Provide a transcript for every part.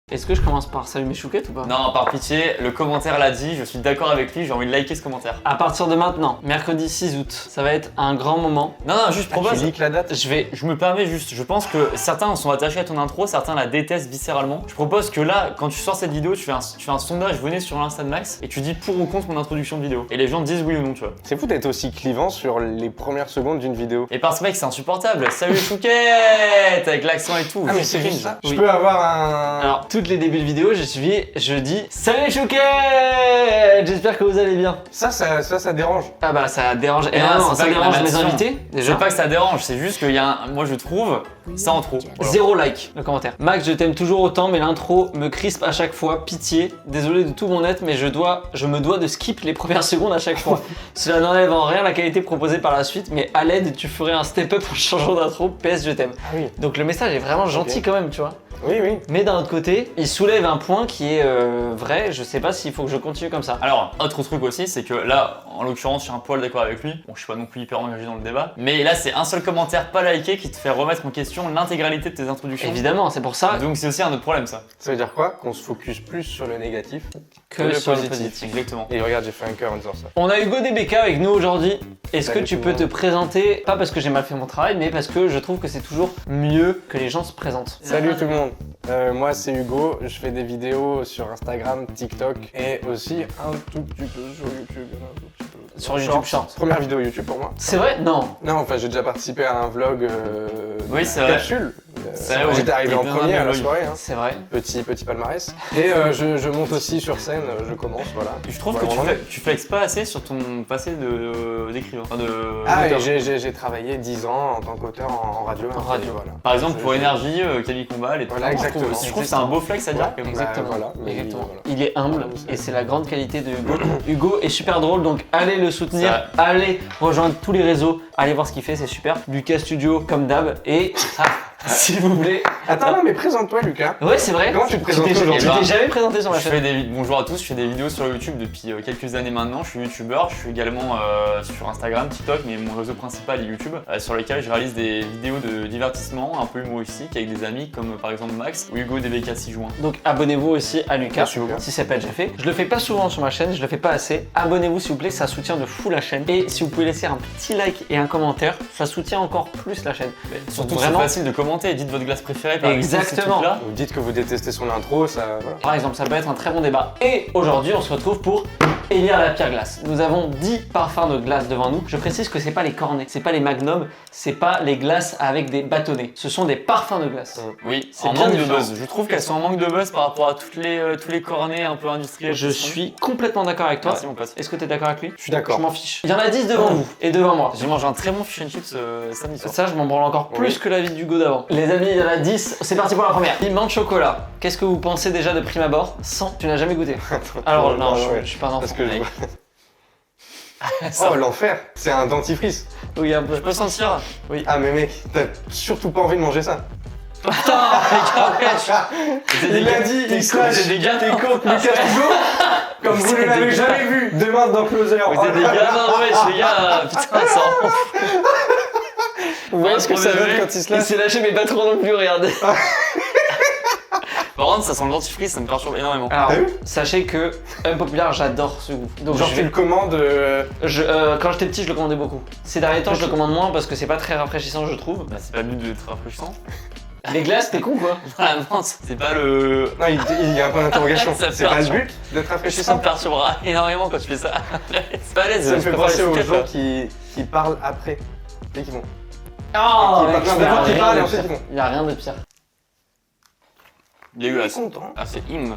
Est-ce que je commence par saluer mes chouquettes ou pas? Non, par pitié, le commentaire l'a dit, je suis d'accord avec lui, j'ai envie de liker ce commentaire. À partir de maintenant, mercredi 6 août, ça va être un grand moment. Non, juste propose. Tu leaks la date? Je me permets juste, je pense que certains sont attachés à ton intro, certains la détestent viscéralement. Je propose que là, quand tu sors cette vidéo, tu fais un sondage, venez sur l'Insta de Max et tu dis pour ou contre mon introduction de vidéo. Et les gens disent oui ou non, tu vois. C'est fou d'être aussi clivant sur les premières secondes d'une vidéo. Et parce que mec, c'est insupportable. Salut chouquette avec l'accent et tout. Ah mais c'est juste ça. Oui. Je peux avoir un... Alors, toutes les débuts de vidéo, je dis salut chouquettes. J'espère que vous allez bien. Ça dérange. Ah bah ça dérange Et énormément, c'est ça pas que dérange la mes nation. invités Je déjà. sais pas que ça dérange, c'est juste qu'il y a un... Moi je trouve ça en trop. Voilà. 0 like le commentaire. Max, je t'aime toujours autant, mais l'intro me crispe à chaque fois. Pitié, désolé de tout mon être, mais je me dois de skip les premières secondes à chaque fois. Cela n'enlève en rien la qualité proposée par la suite, mais à l'aide, tu ferais un step up en changeant d'intro. PS, je t'aime. Ah oui. Donc le message est vraiment gentil quand même, tu vois. Oui, oui. Mais d'un autre côté, il soulève un point qui est vrai. Je sais pas s'il faut que je continue comme ça. Alors, autre truc aussi, c'est que là, en l'occurrence, je suis un poil d'accord avec lui. Bon, je suis pas non plus hyper engagé dans le débat. Mais là, c'est un seul commentaire pas liké qui te fait remettre en question l'intégralité de tes introductions. Évidemment, c'est pour ça Donc c'est aussi un autre problème, ça. Ça veut dire quoi? Qu'on se focus plus sur le négatif que le sur le positif. positif. Exactement. Et regarde, j'ai fait un cœur en disant ça. On a Hugo DBK avec nous aujourd'hui. Est-ce que Salut tu tout peux le te monde. présenter, pas parce que j'ai mal fait mon travail, mais parce que je trouve que c'est toujours mieux que les gens se présentent. Salut tout le monde. Moi c'est Hugo, je fais des vidéos sur Instagram, TikTok et aussi un tout petit peu sur YouTube. Un tout petit peu. Sur YouTube Shorts. Première vidéo YouTube pour moi. C'est vrai? Non. Non, enfin j'ai déjà participé à un vlog Oui, c'est vrai. capsule. C'est vrai, J'étais arrivé en il était premier dans un à la vlog. soirée. Hein. C'est vrai. Petit palmarès. Et je monte aussi sur scène, je commence, voilà. Je trouve Voilà, que vraiment. tu flexes pas assez sur ton passé d'écrivain. Enfin, Ah, d'auteur. et j'ai travaillé 10 ans en tant qu'auteur en radio. En radio. Voilà. Par exemple, pour Je- Énergie, Kelly Combat, les Voilà, trucs, exactement. Je trouve que c'est un beau flex à dire. Ouais, Exactement. voilà, mais Exactement. voilà. Il est humble Voilà, vous savez. et c'est la grande qualité de Hugo. Hugo est super drôle, donc allez le soutenir, C'est allez rejoindre tous les réseaux, allez voir ce qu'il fait, c'est super. Lucas Studio comme d'hab et s'il vous plaît. Attends, non, mais présente-toi, Lucas. Ouais, c'est vrai. Comment tu te présentes t'es- aujourd'hui Tu t'es jamais présenté sur la chaîne. Bonjour à tous, je fais des vidéos sur YouTube depuis quelques années maintenant. Je suis youtubeur, je suis également sur Instagram, TikTok, mais mon réseau principal est YouTube, sur lequel je réalise des vidéos de divertissement un peu humoristique avec des amis comme par exemple Max ou Hugo DBK 6 juin. Donc abonnez-vous aussi à Lucas Merci beaucoup. si c'est pas déjà fait. Je le fais pas souvent sur ma chaîne, je le fais pas assez. Abonnez-vous s'il vous plaît, ça soutient de fou la chaîne. Et si vous pouvez laisser un petit like et un commentaire, ça soutient encore plus la chaîne. Surtout Donc, c'est vraiment- facile de commenter, dites votre glace préférée par exemple, Exactement. ces trucs-là. Vous dites que vous détestez son intro, ça. Voilà. Par exemple, ça peut être un très bon débat. Et aujourd'hui, on se retrouve pour élire la pire glace. Nous avons 10 parfums de glace devant nous. Je précise que c'est pas les cornets, c'est pas les magnums, c'est pas les glaces avec des bâtonnets. Ce sont des parfums de glace. Oui, C'est en bien manque de différent. buzz. Je trouve qu'elles sont en manque de buzz par rapport à tous les cornets un peu industriels. Je suis complètement d'accord avec toi. Merci mon pote. Est-ce que tu es d'accord avec lui? Je suis d'accord. Je m'en fiche. Il y en a 10 devant vous et devant moi. J'ai mangé un très bon fish and chips samedi soir. Ça, je m'en branle encore plus Oui. que la vie d'Hugo d'avant. Les amis, il y en a 10. C'est parti pour la première. Piment de chocolat. Qu'est-ce que vous pensez déjà de prime abord sans? Tu n'as jamais goûté. Alors, non, ouais. je suis pas un enfant. Parce que je... mec. Oh, l'enfer. C'est un dentifrice. Oui, un peu. Je peux sentir. Ah, mais mec, t'as surtout pas envie de manger ça. Il l'a dit, il slash. C'est des gars, T'es con, Lucas Hugo. Comme vous ne l'avez jamais vu, demain dans Closer. Vous êtes des gars, non, wesh, les gars, putain, ça rend fou. Vous voyez ce que ça donne quand il se Il lâche? s'est lâché, mais pas trop non plus, regardez. Par contre, ça sent le dentifrice, ça me perturbe énormément. Alors, T'as vu sachez que, unpopular, j'adore ce goût. Donc, Genre, je tu vais- le commandes. quand j'étais petit, je le commandais beaucoup. Ces derniers temps, je le commande moins parce que c'est pas très rafraîchissant, je trouve. Bah, c'est pas le but d'être rafraîchissant. Les glaces, t'es con quoi. Ah non, c'est pas le. Non, il y a un point d'interrogation. Ça C'est pas le perturbe. but d'être Ça me rafraîchissant. perturbera énormément quand tu fais ça. C'est pas à l'aise. Ça me je fait préfère penser les aux chouquettes, gens là. qui parlent après. Et qui vont. Oh, Qui mec, parlent y a d'abord qui rien parlent et de ensuite pire. ils vont. Y a rien de pire. Dégueulasse. Content. Ah, c'est im.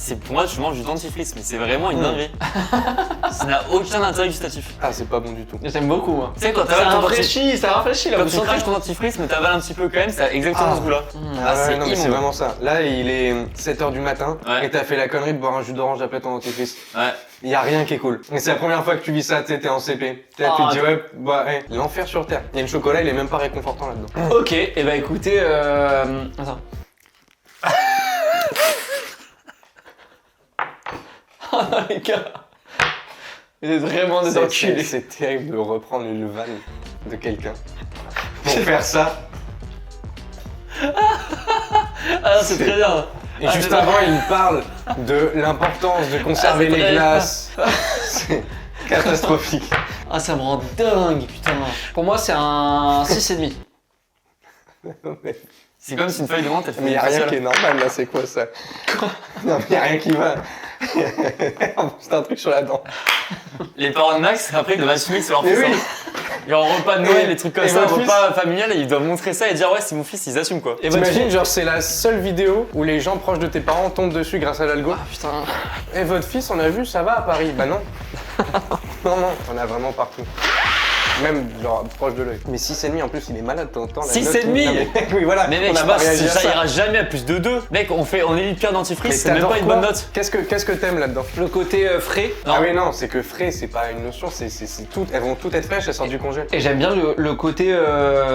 C'est pour moi, tu manges du dentifrice, mais c'est vraiment une dinguerie. Ça n'a aucun intérêt gustatif. Ah, c'est pas bon du tout. J'aime beaucoup moi. Tu sais, quand Ça t'avales ton dentifrice, rafraîchit là. quand vous tu sentez craches ton dentifrice, mais t'avales un petit peu quand même, ça a exactement Ah. ce goût-là. Ah, c'est ouais, non, mais c'est immonde. vraiment ça. Là, il est 7h du matin Ouais. et t'as fait la connerie de boire un jus d'orange après ton dentifrice. Ouais. Il y a rien qui est cool. Et c'est la première fois que tu vis ça, t'es en CP. T'es là, Ah, tu te dis, ouais, bah, ouais, l'enfer sur terre. Il y a le chocolat, il est même pas réconfortant là-dedans. Ok, et bah écoutez, attends. Oh non les gars, vous êtes vraiment des enculés. C'est terrible de reprendre une vanne de quelqu'un pour faire ça. Ah Ah, c'est très bien. Et Ah, juste c'est avant, il parle de l'importance de conserver Ah, c'est les très glaces. C'est catastrophique. Ah, ça me rend dingue, putain. Pour moi, c'est un 6,5. C'est comme si une feuille de menthe, elle fait Mais y a rien facial. qui est normal là, c'est quoi ça? Non, mais y a rien qui va. C'est un truc sur la dent. Les parents de Max, après, ils doivent assumer que c'est leur Mais fils. oui. hein. Genre, repas de Noël, les trucs comme et ça, votre repas familial, et ils doivent montrer ça et dire ouais, c'est mon fils, ils assument quoi. Et votre T'imagines, fille genre, c'est la seule vidéo où les gens proches de tes parents tombent dessus grâce à l'algo. Ah putain. Et votre fils, on a vu, ça va à Paris? Bah non. Non, non, on a vraiment partout. Même genre proche de l'œil. Mais 6,5 en plus, il est malade, t'entends la 6,5? note, non, mais- Oui, voilà. Mais mec, on n'a je pas pense que réagi à ça ça. ira jamais à plus de 2. Mec, on élite pierre Mais dentifrice, c'est même t'adores pas une quoi bonne note. Qu'est-ce que t'aimes là-dedans? Le côté frais. Non. Ah oui, non, c'est que frais, c'est pas une notion, c'est tout. Elles vont toutes être fraîches, elles sortent du congé. Et j'aime bien le côté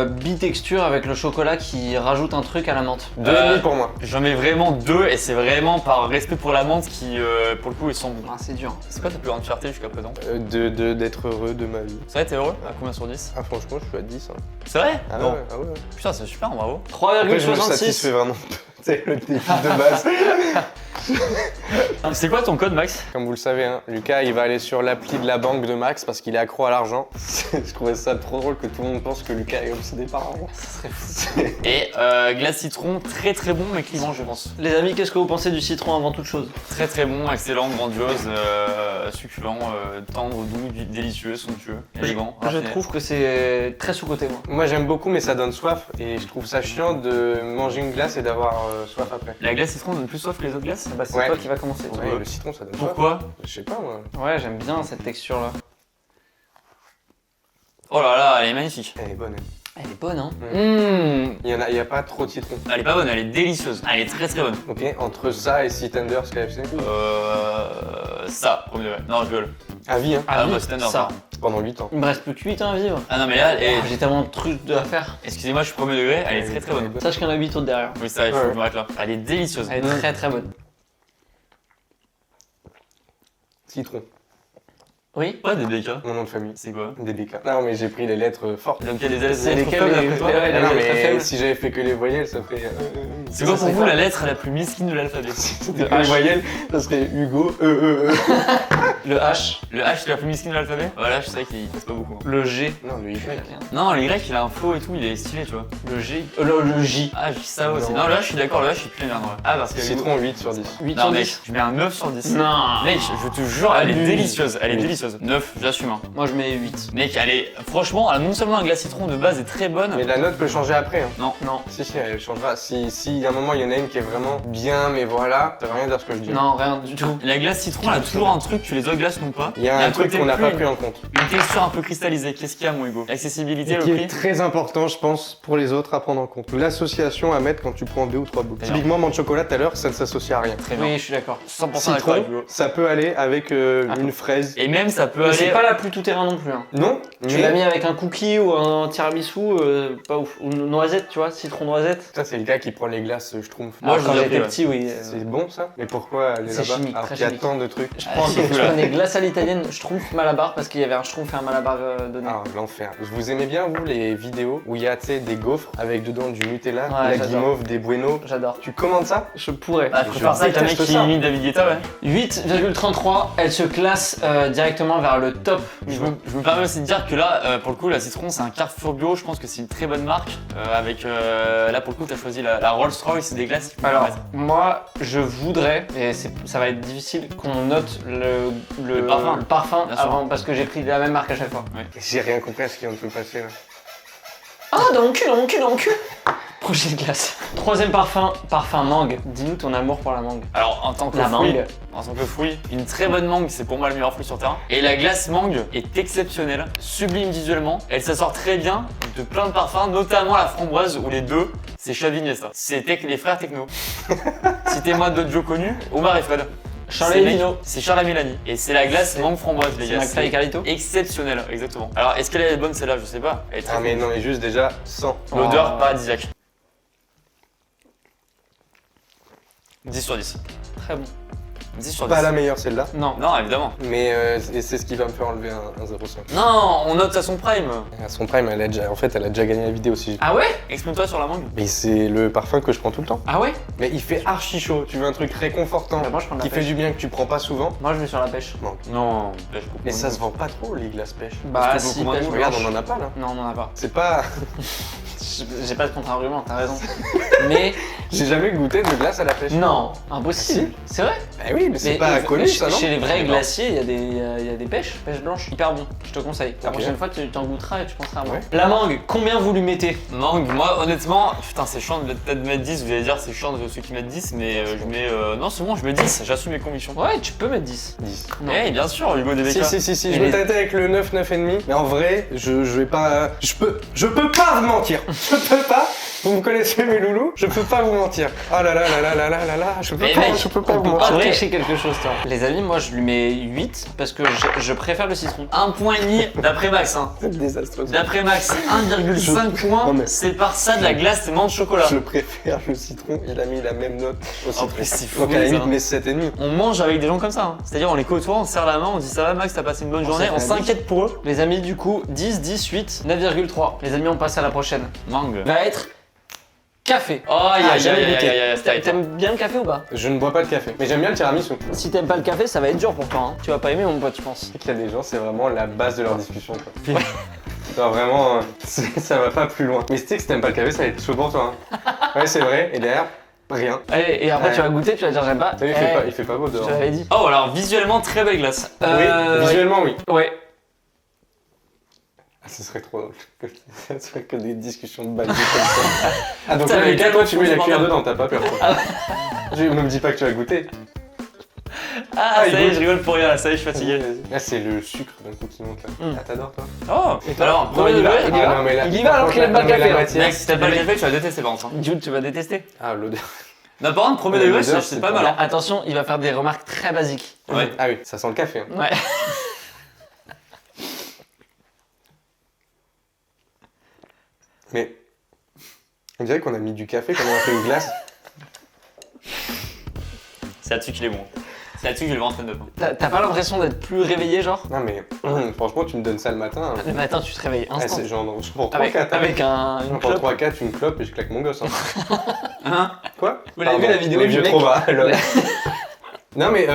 bi-texture avec le chocolat qui rajoute un truc à la menthe. 2,5 pour moi. J'en mets vraiment 2 et c'est vraiment par respect pour la menthe qui, pour le coup, ils sont bons. Ah, c'est dur. C'est quoi ta plus grande fierté jusqu'à présent? D'être heureux de ma vie. C'est vrai, t'es heureux? À combien sur 10? Ah, franchement, je suis à 10. Hein. C'est vrai? Ah Non. ouais, ah ouais. Putain, c'est super, bravo. Après, je me 3,66. satisfais vraiment. C'est le défi de base. C'est quoi ton code, Max? Comme vous le savez, hein, Lucas, il va aller sur l'appli de la banque de Max parce qu'il est accro à l'argent. Je trouvais ça trop drôle que tout le monde pense que Lucas est obsédé par l'argent. Et glace citron, très très bon, mais clivant, je pense. Les amis, qu'est-ce que vous pensez du citron avant toute chose? Très très bon, excellent, grandiose, succulent, tendre, doux, délicieux, somptueux, élégant. Je raffiné. trouve que c'est très sous-côté, moi. Moi, j'aime beaucoup, mais ça donne soif. Et je trouve ça chiant de manger une glace et d'avoir soif après. La glace citron donne plus soif que les autres glaces? Bah, c'est Ouais. toi qui va commencer. Ouais, le citron, ça donne soif. Pourquoi? Je sais pas, moi. Ouais, j'aime bien cette texture-là. Oh là là, elle est magnifique. Elle est bonne. Elle. Elle est bonne, hein? Il y a pas trop de citron. Elle est pas bonne, elle est délicieuse. Elle est très très bonne. Ok, entre ça et Sea Tenders KFC. Ça, premier degré. Non, je rigole. À vie, hein. Ah, oui, bah, c'est énorme. ça. Pendant 8 ans. Il me reste plus que 8 ans à vivre. Ah non, mais là, J'ai tellement de trucs à faire. excusez-moi, je suis premier degré, elle est très très bonne. Sache qu'il y en a 8 autres derrière. Oui, ça, il faut Ouais. que je m'arrête là. Elle est délicieuse. Elle est très très bonne. Citron. Oui? Pas des BK. Mon nom de famille. C'est quoi? DBK. Non, mais j'ai pris les lettres fortes. Donc il y a des C'est lettres lesquelles faibles les- après toi? Ouais, Ah non, lettres très mais faibles. si j'avais fait que les voyelles, ça ferait. C'est quoi Ça pour serait vous quoi la lettre la plus mesquine de l'alphabet? C'était que les voyelles, ça serait Hugo, Le H, Le H c'est la plus mesquine de l'alphabet? Voilà, je sais qu'il passe pas beaucoup. le G. Non, le Y. Non, le Y il a un flow et tout, il est stylé, tu vois. Le G. Le J. Ah, je dis ça aussi. Non. Non, le H je suis d'accord, le H je suis plus énervé. Ah, parce que. Citron 8 sur 10. 8 Non, sur mec, 10. je mets un 9 sur 10. Non. Mec, je te jure, elle est Nul. délicieuse. Elle est Oui. délicieuse. 9, j'assume. Hein. Moi je mets 8. Mec, elle est. Franchement, non seulement un glace citron de base est très bonne. Mais la note peut changer après. Hein. Non. Non. Si, elle changera. Si à un moment il y en a une qui est vraiment bien, mais voilà, ça veut rien dire ce que je dis. Non, rien du tout. La glace citron, elle a toujours un truc que les autres glaces n'ont pas. Il y a un truc côté qu'on n'a pas plus- pris en compte. Une texture un peu cristallisée. Qu'est-ce qu'il y a, mon Hugo? L'accessibilité, Et le qui prix? est très important, je pense, pour les autres à prendre en compte. L'association à mettre quand tu prends 2 ou 3 boules. Très bien. Typiquement, menthe chocolat tout à l'heure, ça ne s'associe à rien. Très bien. Oui, je suis d'accord. 100% d'accord avec Citron, Hugo. ça peut aller avec Attends. une fraise. Et même ça peut Mais aller. c'est pas la plus tout terrain non plus. Hein. Non, Tu l'as mis avec un cookie ou un tiramisu, pas ouf. Ou une noisette, tu vois, citron noisette. Ça, c'est le gars qui prend les glaces, je trouve. Moi, Ah, je quand vous ai j'étais appris, petit, oui. C'est bon ça? Mais pourquoi aller C'est là-bas chimique, alors très qu'il y a chimique. tant de trucs? Je prends, c'est je fou, là. prenais glace à l'italienne, schtroumpf malabar parce qu'il y avait un schtroumpf et un malabar donné. Ah, l'enfer. Vous aimez bien, vous, les vidéos où il y a, tu sais, des gaufres avec dedans du Nutella, Ouais, la j'adore. guimauve, des bueno. J'adore. Tu commandes ça? Je pourrais. Ah, je préfère ça avec un mec déteste qui ça. imite David Guetta, ouais. 8,33, elle se classe directement vers le top. Je me permets aussi de dire que là, pour le coup, la Citron, c'est un Carrefour bio. Je pense que c'est une très bonne marque. Avec là, pour le coup, tu as choisi la Rolls-Royce des glaces. Alors, moi, je voudrais, et ça va être difficile, qu'on note Le parfum. Bien sûr. avant, parce que j'ai pris la même marque à chaque fois. J'ai rien compris à ce qui vient de se passer là. Ah, dans mon cul, dans mon cul, dans mon cul. Prochaine classe. Troisième parfum, parfum mangue. Dis-nous ton amour pour la mangue. Alors, en tant que La fruit, mangue. une très bonne mangue, c'est pour moi le meilleur fruit sur terre. Et la glace mangue est exceptionnelle, sublime visuellement. Elle s'assort très bien de plein de parfums, notamment la framboise ou les deux. C'est Chavigné ça. C'est les frères techno. Citez-moi d'autres Joe connus. Omar et Fred. Charles C'est et mec- Lino. C'est Charles et Mélanie. Et c'est la glace mangue framboise, les C'est gars. McFly et Carlito. Exceptionnel, exactement. Alors, est-ce qu'elle est bonne celle-là? Je sais pas. Elle est très Ah, mais bonne. non, mais juste déjà 100. L'odeur Oh. paradisiaque. 10 sur 10. Très bon. 10 sur 10. Pas la meilleure celle-là, Non. Non, évidemment. mais c'est ce qui va me faire enlever un 0,5. Non, on note à son prime. À son prime, elle a déjà gagné la vidéo aussi. Ah ouais? Exprime-toi sur la mangue. Mais c'est le parfum que je prends tout le temps. Ah ouais? Mais il fait archi chaud, tu veux un truc réconfortant, Bah, moi, je prends de la qui fait pêche. du bien, que tu prends pas souvent. Moi je vais sur la pêche. Non, pêche beaucoup. Mais ça se vend pas trop les glaces pêche. Bah Parce que si, beaucoup moins pêche de Regarde, blanche. on en a pas là. Non, on en a pas. C'est pas. J'ai pas de contre-argument, t'as raison. Mais J'ai jamais goûté de glace à la pêche. non, impossible. C'est vrai? Bah oui, mais c'est pas connu ça, non? Chez les vrais glaciers, il y a des pêches blanches. Hyper bon, je te conseille. La Ok. prochaine fois, tu t'en goûteras et tu penseras à moi. Ouais. La mangue, combien vous lui mettez? Mangue, moi honnêtement, putain c'est chiant de peut-être mettre 10, vous allez dire c'est chiant de ceux qui mettent 10, mais je mets... non c'est bon, je mets 10, j'assume mes convictions. Ouais, tu peux mettre 10. 10. Non. Eh bien sûr, Hugo DBK. Si, Et je les- me tâtais avec le 9, 9,5, mais en vrai, je vais pas. Je peux pas vous mentir. Je peux pas. Vous me connaissez mes loulous, je peux pas vous mentir. Oh là là là là là là là là, je peux Mais pas, mec, je peux pas On vous peut mentir. pas vrai. cacher quelque chose, toi. Les amis, moi je lui mets 8 parce que je préfère le citron. 1,5 point d'après Max, hein. C'est désastreux. D'après Max, 1,5 points, Non, mais- c'est par ça de la glace menthe chocolat. Je préfère le citron, il a mis la même note au citron. plus, c'est fou, Donc à la ça. limite, mais 7,5. On mange avec des gens comme ça, hein. C'est-à-dire on les côtoie, on se serre la main, on dit ça va Max, t'as passé une bonne journée, on s'est fait la s'inquiète pour eux. Les amis, du coup, 10, 10, 8, 9,3. Les amis, on passe à la prochaine. Mangue. Va être café. Oh aïe aïe jamais aïe aïe goûté. aïe aïe, c'était T'aimes bien le café ou pas? Je ne bois pas de café, mais j'aime bien le tiramisu. Si t'aimes pas le café, ça va être dur pour toi. Hein. Tu vas pas aimer, mon pote, je pense. C'est qu'il y a des gens, c'est vraiment la base de leur discussion. Quoi. Genre vraiment, ça va pas plus loin. Mais tu sais que si t'aimes pas le café, ça va être chaud pour toi. Hein. Ouais, c'est vrai, et derrière, rien. Et après, Ouais. tu vas goûter, tu vas dire j'aime pas. T'as vu, il fait pas beau Je dehors. te l'avais dit. Oh alors visuellement très belle glace. Oui, visuellement, oui. Ouais. Ah, ce serait trop drôle. Ce serait que des discussions de balle comme ça. Ah, donc Putain, là, mais les gars, toi, tu mets la tellement cuillère fou, dedans, t'as pas peur. Toi. Je me dis pas que tu vas goûter. Ah, Ah, ça il y est, goûte. je rigole pour rien, là, ça y est, je suis fatigué. Là, c'est le sucre d'un coup qui monte là. Mm. Ah, t'adores toi? Oh, Et toi alors, Premier non, il y va. degré, il y va. Ah, non, mais là, Il y va alors qu'il aime pas le non, mais café, la hein. matière- Mec, si t'aimes pas le café, tu vas détester par contre. Hein. Jules, tu vas détester. Ah, l'odeur. Non, par contre, premier Ouais, degré, l'odeur, c'est c'est pas pas mal. Hein. Attention, il va faire des remarques très basiques. Ouais. Ah oui, ça sent le café. Hein. Ouais. Mais on dirait qu'on a mis du café quand on a fait une glace. C'est là-dessus qu'il est bon. C'est là-dessus que je vais le vendre en train de pain. T'as pas l'impression d'être plus réveillé, genre? Non mais franchement, tu me donnes ça le matin. Le matin, tu te réveilles Ah, instant. c'est genre, je prends 3 Avec, 4. avec une Je prends clope. 3 4, une clope et je claque mon gosse. Hein. Hein? Quoi? Vous l'avez vu, Pardon, la vidéo les du vieux mec trop bas. lol. Non mais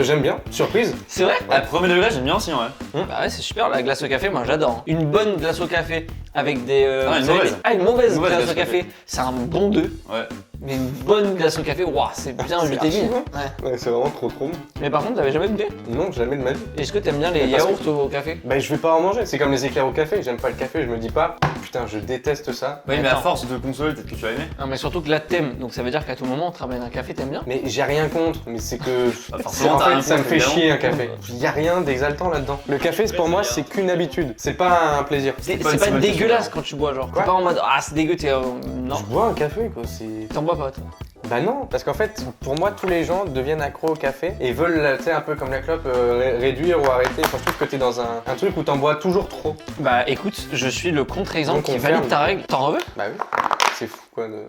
j'aime bien, surprise. C'est vrai? Ah, premier degré, j'aime bien aussi, ouais. Bah ouais, c'est super, la glace au café, moi j'adore. Une bonne glace au café avec des. Ah, une vous savez, mauvaise. Ah, une mauvaise Une mauvaise glace au café, c'est un bon 2. Ouais. Mais une bonne glace au café, waouh, c'est bien, C'est je t'ai dit. archi bon. Ouais. Ouais, c'est vraiment trop bon. Mais par contre, t'avais jamais goûté? Non, jamais de ma vie. Est-ce que t'aimes bien les Parce que- yaourts au café? Bah je vais pas en manger, c'est comme les éclairs au café, j'aime pas le café, je me dis pas, putain je déteste ça. Oui, mais à Attends. force de consommer, peut-être que tu vas aimer. Non, mais surtout que là t'aimes, donc ça veut dire qu'à tout moment on te ramène un café, t'aimes bien? Mais j'ai rien contre, mais c'est que Bah, c'est- forcément, en t'as rien fait ça me contre, fait évidemment. chier un café. Y a rien d'exaltant là-dedans. Le café pour moi c'est qu'une habitude, c'est pas un plaisir. C'est pas pas, une si bonne dégueulasse question, quand tu bois, genre. Quoi T'es pas en mode ah c'est dégueu, t'es. Non, Je bois un café quoi, c'est... t'en bois pas toi. Bah non, parce qu'en fait pour moi tous les gens deviennent accros au café et veulent, tu sais un peu comme la clope, réduire ou arrêter. Enfin, je trouve que t'es dans un truc où t'en bois toujours trop. Bah écoute, je suis le contre-exemple Donc, qui on valide ferme. ta règle. T'en veux? Bah oui, c'est fou quoi de...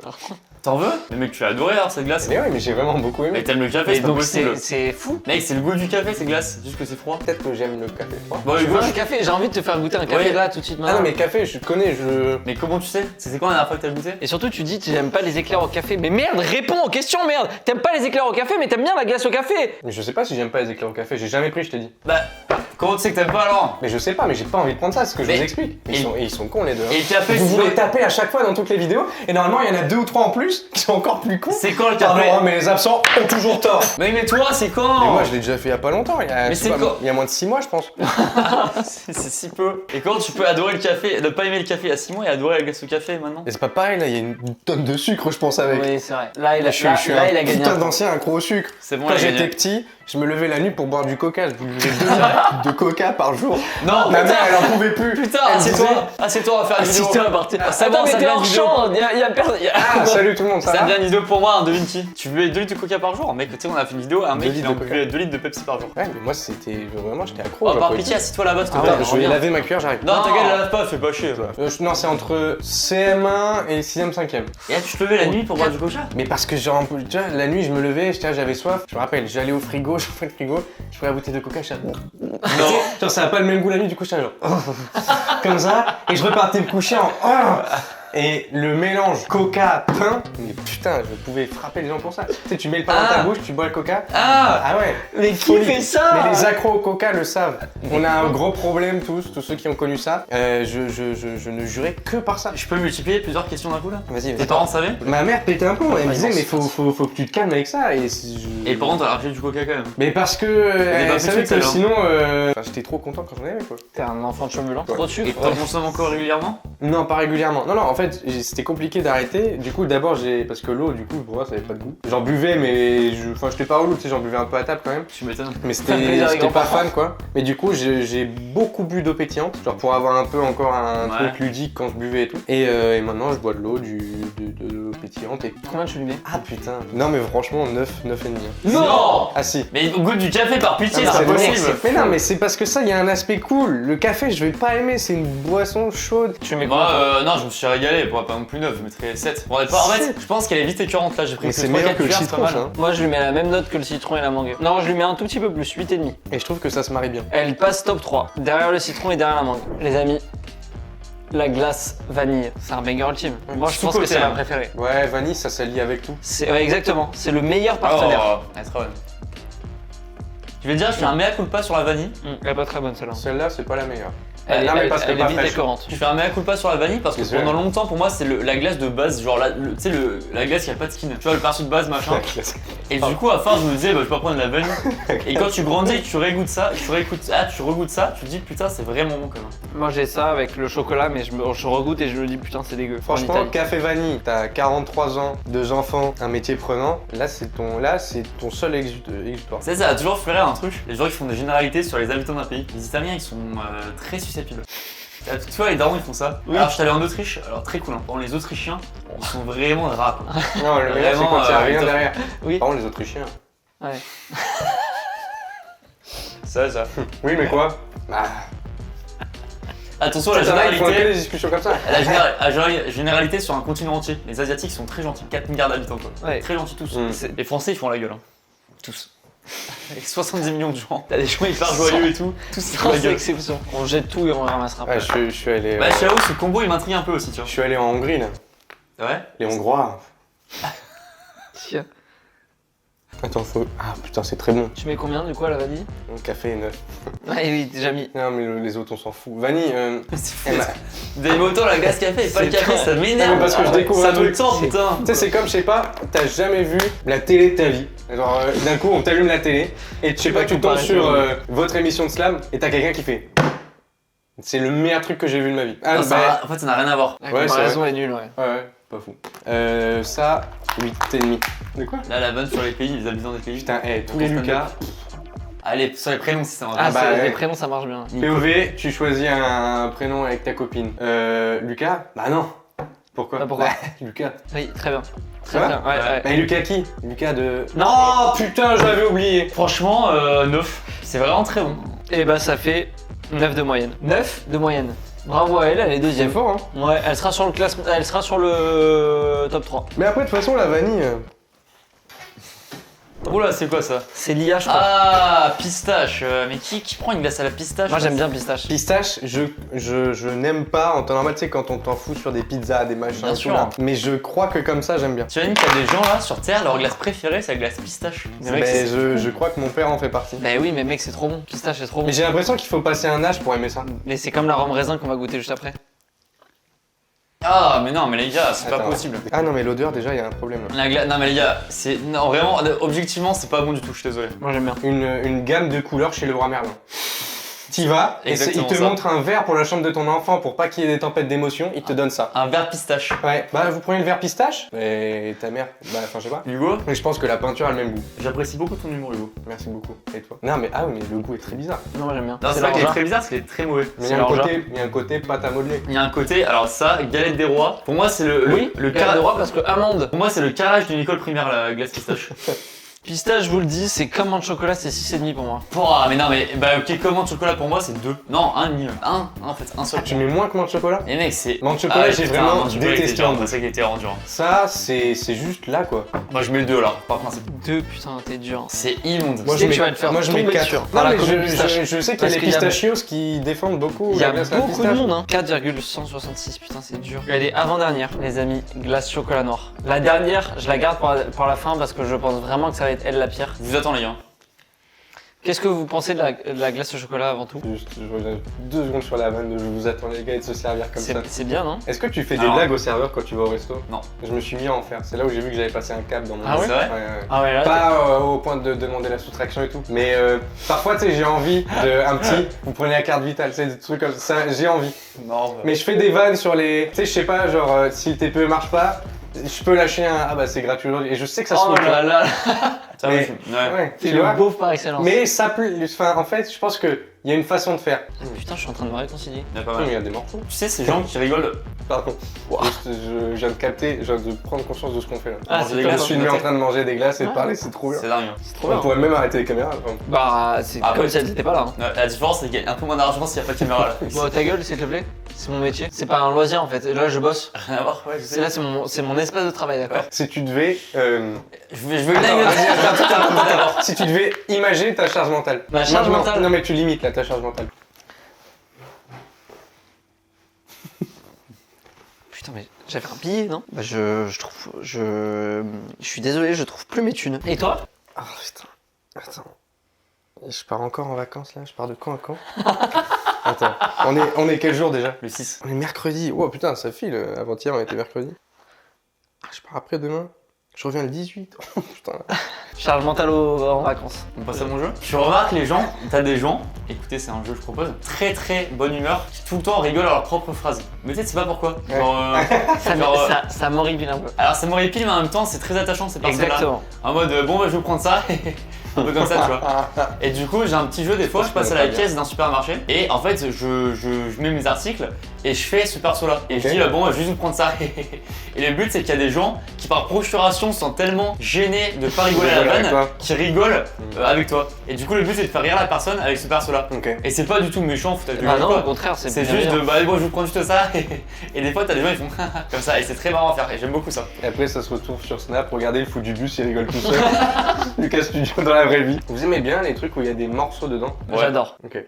T'en veux? Mais mec, tu as adoré alors cette glace. Mais ouais, mais j'ai vraiment beaucoup Mais aimé. t'aimes le café, Et c'est pas donc possible. c'est fou. Mec, c'est le goût du café, ces glaces. Juste que c'est froid. Peut-être que j'aime le café froid. Bon, Tu Hugo, veux un café? J'ai envie de te faire goûter un café Ouais. là tout de suite Ah maintenant. non mais café, je connais, je... Mais comment tu sais? C'est quoi la dernière fois que t'as goûté? Et surtout tu dis que j'aime pas les éclairs au café. Mais merde, réponds aux questions, merde. T'aimes pas les éclairs au café, mais t'aimes bien la glace au café. Mais je sais pas si j'aime pas les éclairs au café, j'ai jamais pris, je t'ai dit. Bah, comment tu sais que t'aimes pas alors? Mais je sais pas, mais j'ai pas envie de prendre ça, c'est ce que je Mais- vous explique. et- Ils sont cons les deux. hein. Et le café, Vous sinon- voulez taper à chaque fois dans toutes les vidéos, et normalement il y en a 2 ou 3 en plus qui sont encore plus cons. C'est quand le Pardon, café? hein, mais les absents ont toujours tort. Mais toi, c'est quand? Mais moi je l'ai déjà fait il y a pas longtemps, il y a, Mais je sais c'est pas, quand il y a moins de 6 mois je pense. C'est si peu. Et comment tu peux adorer le café, ne pas aimer le café à 6 mois et adorer la glace au café maintenant? Et c'est pas pareil là, il y a une tonne de sucre je pense avec. Oui, c'est vrai. Là, il a, Je suis là, un là, il a gagné putain un point. d'ancien accro au sucre. C'est bon, Quand elle a j'étais gagné. petit, je me levais la nuit pour boire du coca, je buvais 2 litres de coca par jour. Non, Ma putain, mère elle en pouvait plus. putain, Elle disait- assieds-toi, on va faire une vidéo. Assiste-toi à partir. C'est Attends, bon, mais ça t'es devient en une vidéo. champ. Y a personne. Ah salut tout le monde, ça Ça va devient une vidéo pour moi, devine qui? Tu buvais 2 litres de coca par jour? Mec, tu sais, on a fait une vidéo, un mec 2 qui litres en de coca. buvait 2 litres de Pepsi par jour. Ouais mais moi c'était vraiment j'étais accro. Oh, j'en par pouvais pitié, plus. assis-toi là-bas, s'il te Ah plaît. ouais, Je vais laver ma cuillère, j'arrive. Non, ta Non. gueule, la lave pas, fais pas chier. Non, c'est entre CM1 et 6ème, 5ème. Et là, tu te levais la nuit pour boire du coca? Mais parce que genre, tu vois, la nuit je me levais, j'avais soif. Je me rappelle, j'allais au frigo, frigo, j'ouvre le frigo, je prends la bouteille de coca, je suis Non. genre ça a pas le même goût la nuit, du coup je suis genre comme ça, et je repartais me coucher en et le mélange coca-pain, mais putain, je pouvais frapper les gens pour ça. Tu sais, tu mets le pain dans ta bouche, tu bois le coca. Ah ouais. Mais qui fait ça? Mais les accros au coca le savent. On a un gros problème tous ceux qui ont connu ça. Je ne jurais que par ça. Je peux multiplier plusieurs questions d'un coup là? Vas-y, Tes parents savaient? Ma mère pétait un plomb, elle me disait non, mais faut que tu te calmes avec ça. Et Et par contre, t'as rajouté du coca quand même. Mais parce que pas elle plus savait de ça, que genre. sinon, enfin, j'étais trop content quand j'en avais quoi. T'es un enfant turbulent. Trop de Et sucre. t'en consommes encore régulièrement? Non, pas régulièrement. Non, en fait, c'était compliqué d'arrêter. Du coup, d'abord, parce que l'eau, du coup, pour moi, ça avait pas de goût. J'en buvais, mais j'étais pas relou, tu sais, j'en buvais un peu à table quand même. Tu m'étonnes. Mais Ça fait plaisir, les j'étais pas grands-parents. fan quoi. Mais du coup, j'ai beaucoup bu d'eau pétillante, genre pour avoir un peu encore un Ouais. truc ludique quand je buvais et tout. Et maintenant, je bois de l'eau, de l'eau pétillante. Et... Combien tu lui mets? Ah putain. Non, mais franchement, 9 et demi. Non. Ah si. Mais au goût du café par pitié, Ah, c'est c'est pas bon, possible. Mais non, mais c'est parce que ça, il y a un aspect cool. Le café, je vais pas aimer, c'est une boisson chaude. Tu mets Moi, combien? non, je me suis régalé, pour pas non plus 9, je mettrais 7. Bon, en fait, je pense qu'elle est vite écœurante là, j'ai pris Mais que c'est 3-4 meilleur que le cuillères, c'est citron, pas ça. mal. Hein. Moi, je lui mets la même note que le citron et la mangue. Non, je lui mets un tout petit peu plus, 8,5. Et je trouve que ça se marie bien. Elle passe top 3, derrière le citron et derrière la mangue. Les amis, la glace vanille, c'est un banger ultime. Moi, je pense que sous-côté, c'est ma hein. préférée. Ouais, vanille, ça s'allie avec tout. Ouais, exactement, c'est le meilleur partenaire. Oh, elle est très bonne. Je vais dire, je fais un mea culpa sur la vanille. Elle est pas très bonne celle-là. Celle-là, c'est pas la meilleure. Elle, non, mais elle- parce que elle pas est vite fraîche. écœurante. Je fais un mea culpa sur la vanille parce que Désolé. pendant longtemps, pour moi, c'est la glace de base, genre tu sais, la glace qui a pas de skin. Tu vois, le perçu de base, machin. Et du coup, à force, je me disais, bah, je vais pas prendre de la vanille. Et quand tu grandis et que tu régoutes ça, tu regoutes ça, tu te dis, putain, c'est vraiment bon quand même. Moi j'ai ça avec le chocolat, mais je regoute et je me dis putain c'est dégueu. En Franchement, Italie. café vanille, t'as 43 ans, 2 enfants, un métier prenant, là c'est ton seul exutoire. Ça a toujours flairé un truc. Les gens qui font des généralités sur les habitants d'un pays. Les Italiens, ils sont très susceptibles. Tu vois, les darons, ils font ça. Oui. Alors, je suis allé en Autriche, alors très cool. Hein. Bon, les Autrichiens, ils sont vraiment rats. Quoi. Non, le meilleur c'est Vraiment, quand il y a rien ils te- derrière. Oui. Par contre, les Autrichiens. Ouais. Ça. Oui, mais quoi Bah. Attention à la Ils font que généralité. des discussions comme ça. La généralité sur un continent entier. Les Asiatiques sont très gentils. 4 milliards d'habitants, quoi. Ouais. Très gentils tous. Mm. Les Français, ils font la gueule. Hein. Tous. Avec 70 millions de gens. T'as des gens hyper joyeux et tout. Tous ils font la Sans gueule. exception. On jette tout et on ramassera Ouais, après. je suis allé. Bah, j'avoue, ce combo, il m'intrigue un peu aussi, tu Je vois. suis allé en Hongrie là. Ouais. Les Hongrois. Tiens. Attends, faut. Ah putain, c'est très bon. Tu mets combien du coup à la vanille? Mon café est neuf. Ouais oui, déjà mis. Non, mais les autres, on s'en fout. Vanille, C'est fou. elle m'a- Vous avez autant la glace café et pas le C'est café, pas- ça Non, m'énerve. mais parce que je découvre ça un me truc. tend, putain. Tu sais, c'est comme, je sais pas, t'as jamais vu la télé de ta vie. Genre, d'un coup, on t'allume la télé et tu sais pas, tu tombes sur votre émission de slam et t'as quelqu'un qui fait. C'est le meilleur truc que j'ai vu de ma vie. Ah, Non, en fait, ça n'a rien à voir. La Ouais, c'est comparaison est nulle, ouais. ouais, pas fou. Ça, 8,5. De quoi? Là, la vanne sur les pays, les habitants des pays. Putain, tous les Lucas. Allez, sur les prénoms, si ça va. Ah, bah, c'est- ouais. les prénoms ça marche bien. POV, tu choisis un prénom avec ta copine. Lucas? Bah non. Pourquoi? Bah, pourquoi? Lucas. Oui, très bien. Très Ça bien, ouais, ouais. Bah Lucas qui? Lucas de. Non. Oh putain, j'avais oublié. Franchement, 9. C'est vraiment très bon. Et bah ça fait 9 de moyenne. 9 de moyenne. Bravo à elle, elle est C'est deuxième. fort, hein. Ouais, elle sera sur le classement, elle sera sur le top 3. Mais après, de toute façon, la vanille. Oula, c'est quoi ça? C'est l'IA, je crois. Ah, pistache. Mais qui prend une glace à la pistache? Moi j'aime bien pistache. Pistache, je n'aime pas en temps normal, tu sais, quand on t'en fout sur des pizzas, des machins, Bien tout sûr. là. Mais je crois que comme ça, j'aime bien. Tu imagines qu'il y a des gens là sur Terre, leur glace préférée, c'est la glace pistache. Mais mec, Mais c'est- je crois que mon père en fait partie. Bah oui, mais mec, c'est trop bon. Pistache, c'est trop bon. Mais j'ai l'impression qu'il faut passer un âge pour aimer ça. Mais c'est comme la rhum raisin qu'on va goûter juste après. Ah, mais non, mais les gars, c'est pas Attends. possible. Ah non, mais l'odeur, déjà, il y a un problème. Là. Non, mais les gars, c'est. Non, vraiment, objectivement, c'est pas bon du tout, je suis désolé. Moi j'aime bien. Une gamme de couleurs chez Leroy Merlin. T'y vas, et il Exactement te ça. montre un verre pour la chambre de ton enfant pour pas qu'il y ait des tempêtes d'émotions, il te donne ça. Un verre pistache. Ouais, bah vous prenez le verre pistache Et ta mère, bah enfin je sais pas. Hugo, Mais je pense que la peinture a le même goût. j'apprécie beaucoup ton humour, Hugo. Merci beaucoup. Et toi? Non mais ah oui, mais le goût est très bizarre. Non, moi j'aime bien. Non, c'est vrai qu'il est l'orgeat. très bizarre parce qu'il est très mauvais. Mais C'est l'orgeat. il y a un côté pâte à modeler. Il y a un côté, alors ça, galette des rois. Pour moi, c'est le Oui, le carré de roi parce que amande. Pour moi, c'est le carrelage d'une école primaire, la glace pistache. Pistache, je vous le dis, c'est comme un chocolat, c'est 6,5 pour moi. Pouah, mais non, mais bah, ok, comment de chocolat pour moi, c'est 2. Non, 1,5. En fait, un seul. Tu mets moins que menthe chocolat? Et mec, c'est. Menthe chocolat, j'ai putain, vraiment menthe chocolat était détesté dur, en C'est bouche. ça qui était rendu. Ça, c'est juste là quoi. Moi, je mets le 2 alors, par principe. 2, putain, t'es dur. C'est immonde. Moi, Tu sais je que tu mets, vas te faire moi, je mets tomber 4. dessus, Non, par la mais commune pistache. je sais qu'il y a Parce les qu'il y a- pistachios qui défendent beaucoup Il y a la glace à la beaucoup de pistache. monde, hein. 4,166, putain, c'est dur. Elle est avant-dernière, les amis, glace chocolat noir. La dernière, je la garde pour la fin parce que je pense vraiment que ça va être elle la pire. Je vous attends, les gars. Qu'est-ce que vous pensez de la glace au chocolat avant tout? Juste, je reviens 2 secondes sur la vanne de je vous attends les gars et de se servir comme ça. C'est bien, non? Est-ce que tu fais des Alors- blagues au serveur quand tu vas au resto? Non. Je me suis mis à en faire. C'est là où j'ai vu que j'avais passé un cap dans mon Ah ouais C'est vrai Ah ouais, là, Pas au point de demander la soustraction et tout. Mais parfois, tu sais, j'ai envie de un petit. Vous prenez la carte vitale, c'est des trucs comme ça. J'ai envie. Non, Mais je fais des vannes sur les. Tu sais, je sais pas, genre si le TPE marche pas, je peux lâcher un. Ah bah c'est gratuit aujourd'hui. Et je sais que ça se Oh trouve. là là, ça Mais- ouais. Ouais, t'es tu vois. le beauf par excellence. Mais ça plaît. Enfin, en fait, je pense qu'il y a une façon de faire. Putain, je suis en train de me réconcilier. Il y a pas Mais mal. il y a des morceaux. Tu sais, ces gens qui rigolent. Pardon. Wow. Juste, je viens de capter, je viens de prendre conscience de ce qu'on fait là. Ah, Manger c'est des top, Je glaces, suis hein. mis en train de manger des glaces et de Ah. parler, c'est trop bien. C'est dingue. hein. C'est trop On bien. pourrait même arrêter les caméras. Enfin. Bah, c'est Ah, comme ouais. si elle était pas là. Hein. La différence, c'est qu'il y a un peu moins d'argent s'il n'y a pas de caméra là. Bon, ta gueule, s'il te plaît. C'est mon métier. C'est pas un loisir en fait. Là, je bosse. Rien à voir, ouais, je sais. Là, c'est mon espace de travail, d'accord? Si tu devais. Je veux une Attends, anecdote. vas-y, attends. Si tu devais imager ta charge mentale. Ma charge Moi, mentale. Non mais tu limites là ta charge mentale. Putain, mais j'avais un billet, non? Bah, je suis désolé, je trouve plus mes thunes. Et toi? Ah putain. Attends. Je pars encore en vacances là. Je pars de quand à quand? Attends. On est quel jour déjà? Le 6. On est mercredi. Oh putain, ça file. Avant-hier on était mercredi. Ah, je pars après demain. Je reviens le 18. Oh, putain. Charge mentale en vacances. On passe à mon jeu. Tu remarques les gens, t'as des gens, écoutez, c'est un jeu que je propose, très très bonne humeur, qui tout le temps rigolent à leurs propres phrases. Mais tu sais, c'est pas pourquoi. Ouais. Genre, Ça m'horripile un peu. alors ça m'horripile, mais en même temps, c'est très attachant ces personnes-là. Exactement. En mode, bon, bah, je vais vous prendre ça. Un peu comme ça, tu vois. Et du coup, j'ai un petit jeu, des fois, je passe à la caisse d'un supermarché et en fait, je mets mes articles et je fais ce perso-là. Et je Ok. dis, bon, je vais juste vous prendre ça. Et le but, c'est qu'il y a des gens qui, par procuration, sont tellement gênés de pas rigoler à la Rigoler avec vanne, toi. qui rigolent avec toi. Et du coup, le but, c'est de faire rire la personne avec ce perso-là. Ok. Et c'est pas du tout méchant, foutage de Bah gueule ou non, quoi. au contraire, c'est C'est bien juste bien. de, bah, bon, je vous prends juste ça. Et des fois, t'as des gens, ils font comme ça. Et c'est très marrant à faire. Et j'aime beaucoup ça. Et après, ça se retrouve sur Snap. Regardez le fou du bus, il rigole tout seul. Lucas Studio dans la vraie vie. Vous aimez bien les trucs où il y a des morceaux dedans? Ouais. J'adore. Ok.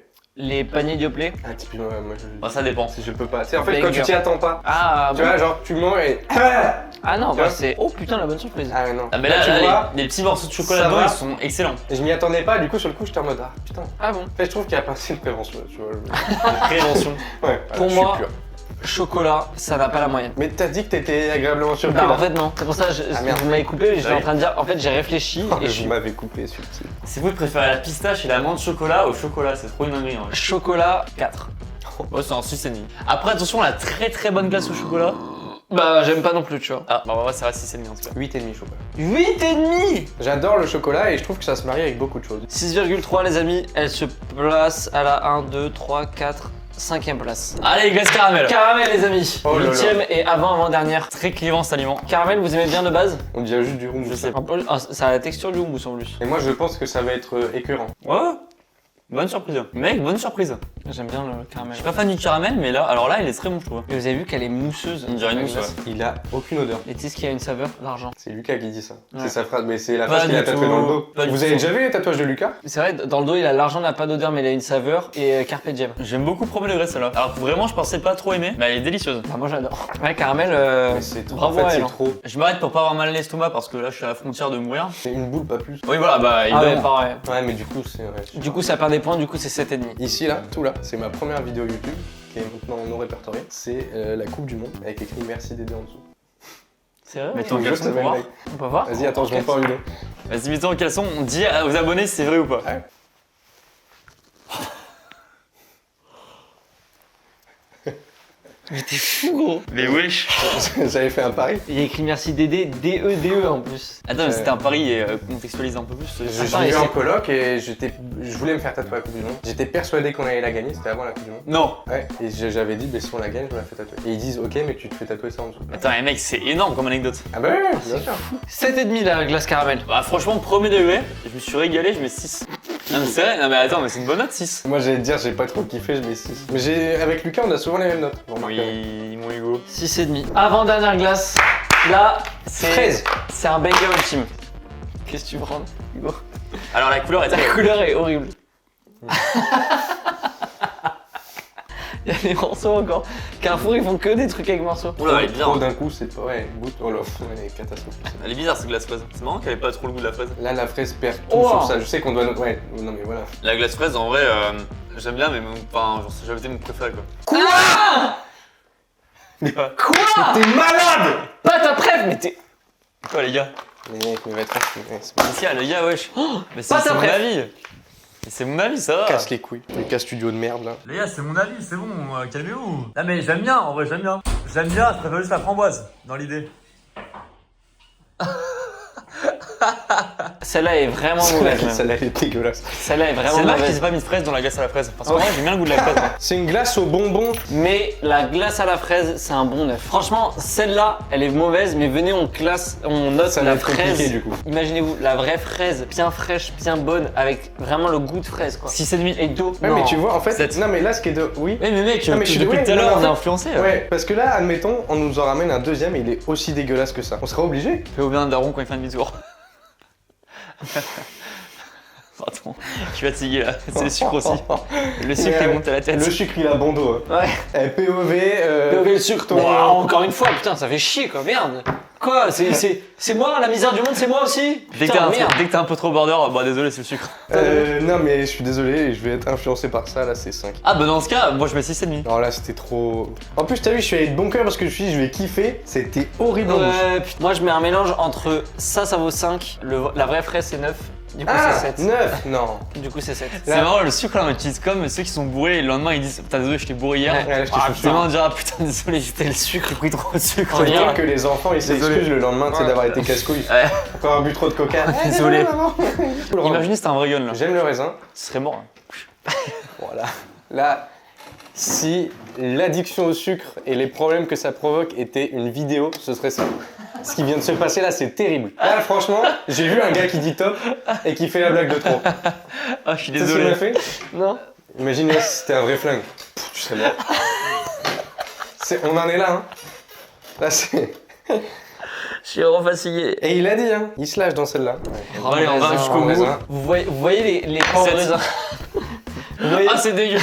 Les paniers Dioplay. Ah, typiquement, moi je. Bah, ça dépend. Si je peux pas. Tu sais, en fait, Banger. quand tu t'y attends pas. Ah, Tu bon. vois, genre, tu manges et. Ah non, Tu bah vois c'est. Oh putain, la bonne surprise. Ah, non. Ah, mais là, tu là, vois, les petits morceaux de chocolat ça dedans, va. ils sont excellents. je m'y attendais pas, du coup, sur le coup, j'étais en mode, ah putain. Ah bon. En fait, je trouve qu'il y a pas assez de prévention, tu vois. Prévention. Ouais, Pour je suis moi, pur. chocolat, ça n'a pas la moyenne. Mais t'as dit que t'étais agréablement surpris. Bah là. en fait non, c'est pour ça Ah, merde. vous m'avez coupé, j'étais Ah oui. en train de dire, en fait j'ai réfléchi Oh, et je je suis m'avais coupé subtil. C'est vous de préférer la pistache et la menthe chocolat au chocolat, c'est trop une dinguerie en vrai. chocolat 4. Moi c'est un 6,5. Après attention, la très très bonne glace au chocolat. Bah j'aime pas non plus, tu vois. Ah bah ouais, ça reste 6,5 en tout cas. 8,5 chocolat. 8,5. J'adore le chocolat et je trouve que ça se marie avec beaucoup de choses. 6,3 les amis, elle se place à la 1, 2, 3, 4, 5ème place. Allez, glace caramel. Caramel les amis, Oh là là. 8ème et avant-dernière. Très clivant cet aliment. Caramel, vous aimez bien de base? On dirait juste du houmous. Je sais Un peu- ah, ça a la texture du houmous en plus. Et moi, je pense que ça va être écœurant. Ouais. Bonne surprise. Mec, bonne surprise. J'aime bien le Je caramel. suis pas fan du caramel, mais là, alors là, il est très bon, je trouve. Et vous avez vu qu'elle est mousseuse. On dirait une la mousse, glace. Il a aucune odeur. Et tu sais ce qui a une saveur? L'argent. C'est Lucas qui dit ça. Ouais. C'est sa phrase, mais c'est la Pas phrase qu'il a du tatouée tout. dans le dos. Pas du Vous tout. avez déjà vu les tatouages de Lucas? C'est vrai, dans le dos, il a l'argent n'a pas d'odeur, mais il a une saveur et carpe diem. J'aime beaucoup premier degré celle-là. Alors que vraiment, je pensais pas trop aimer, mais elle est délicieuse. Bah, moi j'adore. Ouais, caramel, Mais c'est trop. bravo en fait, à elle. c'est hein. trop. Je m'arrête pour pas avoir mal à l'estomac parce que là, je suis à la frontière de mourir. C'est une boule, pas plus. Oui, voilà, bah Ah évidemment. ouais, pareil. Ouais, mais du coup, c'est vrai. Du coup, ça perd des points, du coup, c'est 7,5. Ici, là, tout là, c'est ma première vidéo YouTube qui est maintenant non répertoriée. C'est la Coupe du Monde avec écrit merci d'aider en dessous. C'est vrai? Mais ouais. ton Donc, je caleçon sais pour pas, voir. mec. On peut voir? Vas-y, attends, je monte pas en vidéo. Vas-y, mettons quels sont. On dit aux abonnés si c'est vrai ou pas. Ouais. Mais t'es fou, gros. Mais wesh. J'avais fait un pari. Il y a écrit merci Dédé, D-E-D-E en plus. Attends, mais c'était un pari et contextualise un peu plus. Je Attends, vivais et en c'est- coloc et je voulais me faire tatouer la Coupe du Monde. J'étais persuadé qu'on allait la gagner, c'était avant la Coupe du Monde. Non. Ouais, et j'avais dit, si on la gagne, je me la fais tatouer. Et ils disent, ok, mais tu te fais tatouer ça en dessous. Attends, mais mec, c'est énorme comme anecdote. Ah bah ouais, bien sûr. 7,5 la glace caramel. Bah, franchement, premier degré, je me suis régalé, je mets 6. Non, mais c'est vrai, non, mais attends, mais c'est une bonne note, 6. Moi j'allais te dire, j'ai pas trop kiffé, je mets 6. Mais avec Lucas, on a souvent les mêmes notes. Vous remarquerez. Oui, mon Hugo. 6,5. Avant-dernière glace. Là, c'est. Fraise. C'est un banger ultime. Qu'est-ce que tu prends, Hugo? Alors, la couleur est La très. couleur est horrible. Il y a des morceaux encore. Carrefour, ils font que des trucs avec morceaux. Oula, elle est bien. Trop d'un coup, c'est pas. Ouais, goûte. Oh là, elle est catastrophique. Elle est bizarre cette glace fraise. C'est marrant qu'elle ait pas trop le goût de la fraise. Là, la fraise perd tout Oh. sur ça. Je sais qu'on doit. Ouais, non mais voilà. La glace fraise, en vrai, j'aime bien, mais enfin, genre, c'est jamais été mon préféré quoi. Quoi? T'es malade! Pas ta préf, mais t'es. Quoi, les gars? Mais va être c'est pas. Ici, les gars, wesh. Mais pas c'est ta mon préf. avis. Mais c'est mon avis, ça va. Casse les couilles. Le cas studio de merde là. Les gars, c'est mon avis, c'est bon, calmez-vous. Non, mais j'aime bien, en vrai, j'aime bien. J'aime bien, je préfère juste la framboise, dans l'idée. Celle-là est vraiment mauvaise. même. Celle-là, elle est dégueulasse. Celle-là est C'est vraiment dommage qu'ils mauvaise. aient pas mis de fraise dans la glace à la fraise. Parce que moi, j'aime bien le goût de la fraise. moi. C'est une glace au bonbon. Mais la glace à la fraise, c'est un bon neuf. Franchement, celle-là, elle est mauvaise, mais venez, on note Ça va la être compliqué, fraise. du coup. Imaginez-vous, la vraie fraise, bien fraîche, bien bonne, avec vraiment le goût de fraise, quoi. 6,5. Et d'eau. Ouais, Non. mais tu vois, en fait. Sept. Non, mais là, ce qui est de. Oui. Mais mec, Non, mais je suis depuis ouais, tout à non, l'heure, mais en on est fait- influencé. Ouais, parce que là, admettons, on nous en ramène un deuxième et il est aussi dégueulasse que ça. On sera obligé. Fais au bien un daron quand il fait un demi-tour. Pardon, je suis fatigué là. C'est le sucre aussi. Le sucre il monte à la tête. Le sucre, il a bon dos. Hein. Ouais. POV. POV le sucre. ton- Wow, encore une fois, putain, ça fait chier, quoi, merde. Quoi? C'est moi, la misère du monde, c'est moi aussi? Dès que Putain, merde. t'es un peu trop border, bah désolé, c'est le sucre. Non, mais je suis désolé, je vais être influencé par ça. Là, c'est 5. Ah bah dans ce cas, moi je mets 6,5. Non, là, c'était trop. En plus, t'as vu, je suis allé de bon cœur parce que je me suis dit, je vais kiffer. C'était horrible en bouche. Ouais, putain. Moi, je mets un mélange entre ça vaut 5, la vraie fraise, c'est 9. Du coup, Ah, c'est 7. 9. Non. Du coup, c'est 7. C'est marrant, le sucre là on utilise comme ceux qui sont bourrés et le lendemain ils disent putain désolé je t'ai bourré hier. Ouais, là, je t'ai Ah chauffé. putain, on dira putain désolé c'était le sucre, j'ai pris trop de sucre. C'est Regarde. bien que les enfants ils Désolé. s'excusent le lendemain tu sais, Ouais. d'avoir été casse-couilles. Ouais. Encore bu trop de coca. Désolé. maman. Imaginez c'était un vrai gun là. J'aime le raisin. Ce serait mort. Voilà. Là, si l'addiction au sucre et les problèmes que ça provoque étaient une vidéo, ce serait ça. Ce qui vient de se passer là, c'est terrible. Là, franchement, j'ai vu un gars qui dit top et qui fait la blague de trop. Ah je suis Tu sais ce qu'il m'a désolé. fait? Non? Imagine là, si c'était un vrai flingue. Pff, tu serais mort. On en est là, hein. Là, c'est. Je suis vraiment fatigué. Et il a dit, hein. Il se lâche dans celle-là. Bon, allez on va Raisin, jusqu'au bout. raisin. Vous voyez les pains Sept. de raisin. Vous voyez? Ah c'est dégueu.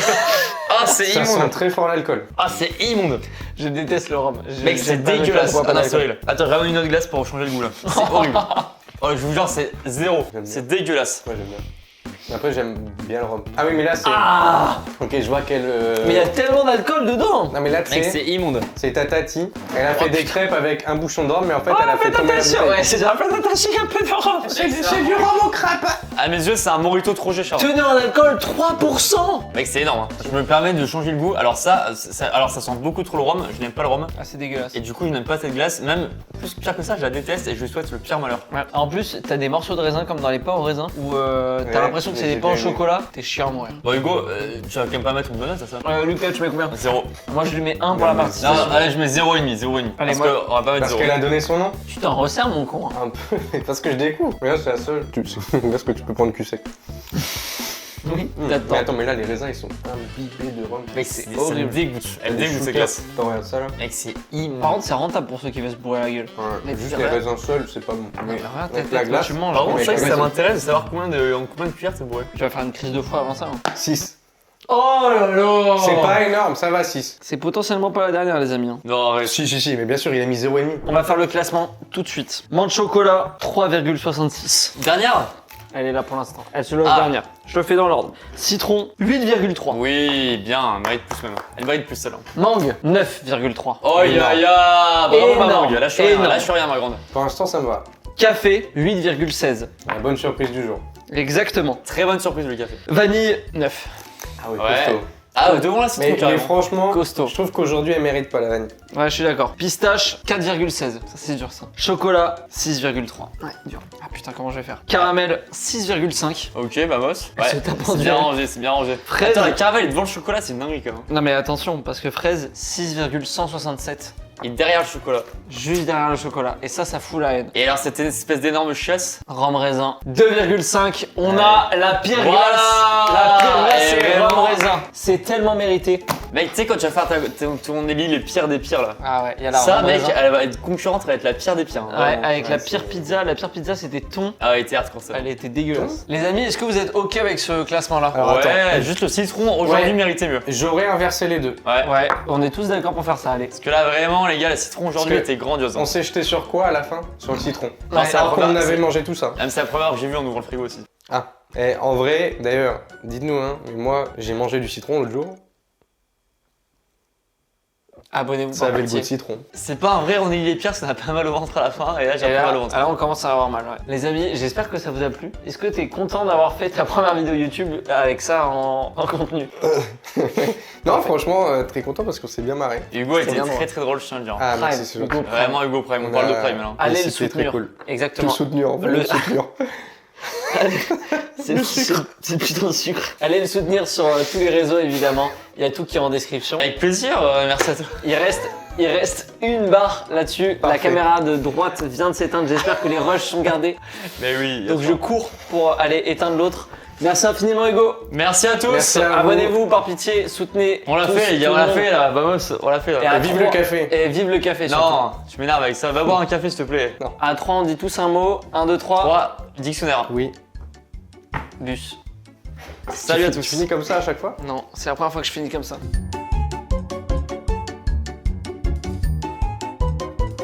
Ah c'est Ça sent immonde. très fort l'alcool. Ah c'est immonde. Je déteste le rhum. Mec c'est dégueulasse. Ah non sérieux. Attends ramène une autre glace pour changer le goût là. C'est horrible. Oh je vous jure c'est 0. J'aime bien. C'est dégueulasse. Moi j'aime bien. Après j'aime bien le rhum. Ah oui mais là c'est. Ah! Ok je vois qu'elle. Mais il y a tellement d'alcool dedans! Non mais là Mec tu sais, c'est immonde. c'est ta tati. Elle a fait des crêpes avec un bouchon de rhum mais en fait Oh, elle a fait tomber la attention! bouteille. Ouais, c'est déjà plein d'attaché, un peu de rhum! C'est du rhum au crêpes. À mes yeux c'est un morito trop Charles. Tenez en alcool 3%! Mec c'est énorme. Hein. Je me permets de changer le goût. Alors ça sent beaucoup trop le rhum. Je n'aime pas le rhum. Ah, c'est dégueulasse. Et du coup je n'aime pas cette glace. Même plus pire que ça je la déteste et je lui souhaite le pire malheur. Ouais. En plus, t'as des morceaux de raisin comme dans les pains au raisin où t'as Ouais, l'impression que c'est j'ai des pains au bien aimé. chocolat. T'es chiant à mourir. Bon Hugo, tu vas quand même pas mettre une bonne note à ça. Lucas, tu mets combien? 0. Moi, je lui mets 1 pour la Non, partie. Non, allez je mets 0,5. 0,5. Allez, Parce moi- qu'on va pas mettre Parce 0. qu'elle a donné son nom. Tu t'en resserres, mon con. hein. Un peu. Parce que je découvre. Mais là c'est la seule. Parce que tu peux prendre cul sec. Oui, Mais attends mais là les raisins ils sont imbibés de rhum. Mec c'est horrible. ça me dégoûte. Elle Des dégoûte ces shooters. glaces. Attends regarde ça là. Mec c'est Par immonde. contre, c'est rentable pour ceux qui veulent se bourrer la gueule. Ouais. Mais Juste c'est les vrai. raisins seuls c'est pas bon. Mais Regarde, donc, t'as la glace. tu manges. Par contre, mais c'est vrai que la ça glace- m'intéresse de savoir combien de cuillères t'es bourré. Tu vas faire une crise de foie avant ça. hein. 6. Oh là là! C'est pas énorme, ça va 6. C'est potentiellement pas la dernière, les amis. hein. Non, arrête. Si, mais bien sûr il a mis 0,5. On va faire le classement tout de suite. Menthe chocolat, 3,66. Dernière. Elle est là pour l'instant. Elle se lève Ah. dernière. Je le fais dans l'ordre. Citron, 8,3. Oui, bien, elle mérite plus même. Elle mérite plus celle-là. Mangue, 9,3. Oh ya ya. Bravo ma Énorme. mangue. Lâche rien, Énorme. lâche rien ma grande. Pour l'instant ça me va. Café, 8,16. La bonne surprise du jour. Exactement. Très bonne surprise le café. Vanille, 9. Ah oui, Ouais. costaud. Ah, devant la citron, Mais carrément. franchement, Costaud. je trouve qu'aujourd'hui elle mérite pas la vanille. Ouais, je suis d'accord. Pistache, 4,16. Ça, c'est dur, ça. Chocolat, 6,3. Ouais, dur. Ah putain, comment je vais faire? Caramel, 6,5. Ok, bah boss. Elle se tape en C'est duel. bien rangé, c'est bien rangé. Fraise. Attends, la caramel est devant le chocolat, c'est une dinguerie quand même. Non, mais attention, parce que fraise, 6,167. Et derrière le chocolat. Juste derrière le chocolat. Et ça fout la haine. Et alors, cette espèce d'énorme chiasse. Rhum raisin, 2,5. On a la pire Voilà. glace. La pire glace, Et c'est vraiment. rhum raisin. C'est tellement mérité. Mec, tu sais, quand tu vas faire ton élit les pires des pires là. Ah ouais, il y a la Ça, rhum mec, raisin. elle va être concurrente, elle va être la pire des pires. hein, Ouais, vraiment. avec la Ouais, pire c'est- pizza. La pire pizza, c'était thon. Ah ouais, t'es hardcore ça. Elle était dégueulasse. Les amis, est-ce que vous êtes OK avec ce classement-là? Alors, Ouais, attends. juste le citron aujourd'hui Ouais. méritait mieux. J'aurais inversé les deux. Ouais. Ouais, on est tous d'accord pour faire ça, allez. Parce que là, vraiment, les gars, le citron aujourd'hui Parce que était grandiose. hein. On s'est jeté sur quoi à la fin? Sur le citron. Non, Ouais, c'est la Alors qu'on première- avait c'est- mangé tout ça. Même c'est la première que j'ai vue en ouvrant le frigo aussi. Ah, et en vrai, d'ailleurs, dites-nous, hein, mais moi j'ai mangé du citron l'autre jour, Abonnez-vous ça par avait le goût pitié. de citron. C'est pas un vrai on est les pires, parce qu'on a pas mal au ventre à la fin, et là j'ai Et un peu là, mal au ventre. alors on commence à avoir mal. Ouais. Les amis, j'espère que ça vous a plu. Est-ce que t'es content d'avoir fait ta première vidéo YouTube avec ça en contenu? Non, franchement, très content parce qu'on s'est bien marré. Et Hugo était bien très drôle. très drôle, je tiens à le dire. Ah, Prime, merci, c'est gentil. Hugo Prime. Vraiment Hugo Prime, on parle de Prime là. Allez le C'était très soutenir. cool. Tout Exactement. soutenir, en fait, Le- le soutenir. C'est c'est putain de sucre. Allez le soutenir sur tous les réseaux évidemment. Il y a tout qui est en description. Avec plaisir, merci à toi. Il reste une barre là-dessus. La Parfait. caméra de droite vient de s'éteindre. J'espère que les rushs sont gardés. Mais oui. Donc je cours pour aller éteindre l'autre. Merci infiniment Hugo. Merci à tous. Merci à vous. Abonnez-vous par pitié, soutenez. On l'a tous, fait les gars, tout on le l'a monde. fait là, vamos, on l'a fait Et là. à Vive trois- le café. Et vive le café surtout. Non, tu m'énerves avec ça, va boire un café s'il te plaît. À 3 on dit tous un mot. 1, 2, 3. 3, dictionnaire. Oui. Bus. Salut à Tu tous. finis comme ça à chaque fois? Non, c'est la première fois que je finis comme ça.